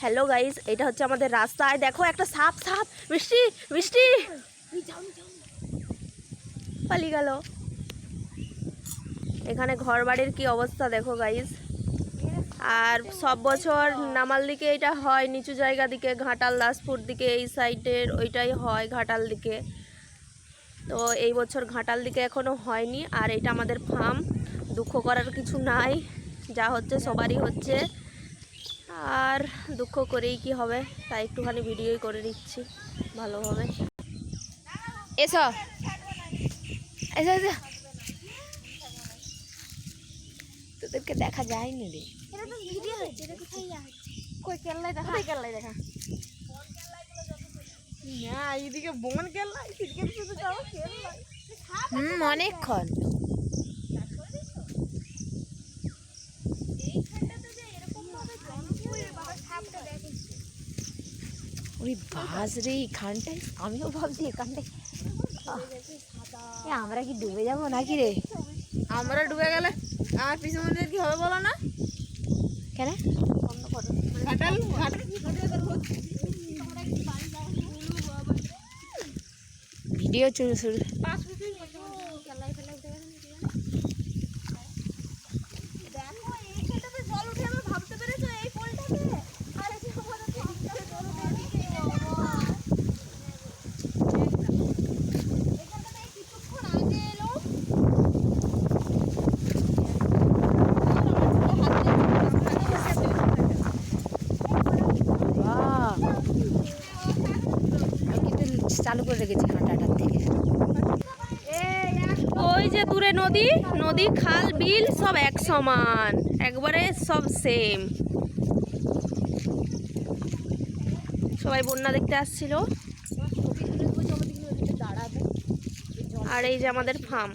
Hello guys, এটা হচ্ছে আমাদের রাস্তায়। দেখো একটা সাপ সাপ মিষ্টি মিষ্টি পালিয়ে গেল। এখানে ঘর বাড়ির কি অবস্থা দেখো গাইজ। আর সব বছর নামাল দিকে এটা হয়, নিচু জায়গা দিকে, ঘাটাল দাসপুর দিকে এই সাইডের ওইটাই হয়, ঘাটাল দিকে। তো এই বছর ঘাটাল দিকে এখনও হয়নি। আর এটা আমাদের ফার্ম, দুঃখ করার কিছু নাই, যা হচ্ছে সবারই হচ্ছে। আর দুঃখ করেই কি হবে, তাই একটুখানি ভিডিওই করে নিচ্ছি ভালোভাবে। এসো এসো এসো, তোদেরকে দেখা যায়নি রে। অনেকক্ষণ ওই বাস রে এখানটায়, আমিও ভাবছি এখানটায় আমরা কি ডুবে যাবো নাকি রে? আমরা ডুবে গেলে আমার পিছনে কি হবে বলো না? কেন ভিডিও শুরু শুরু চালু করে রেখেছি হাঁটাটার থেকে। ওই যে দূরে নদী, নদী খাল বিল সব এক সমান, একবারে সব সেম। সবাই বন্যা দেখতে আসছিল। আর এই যে আমাদের ফার্ম।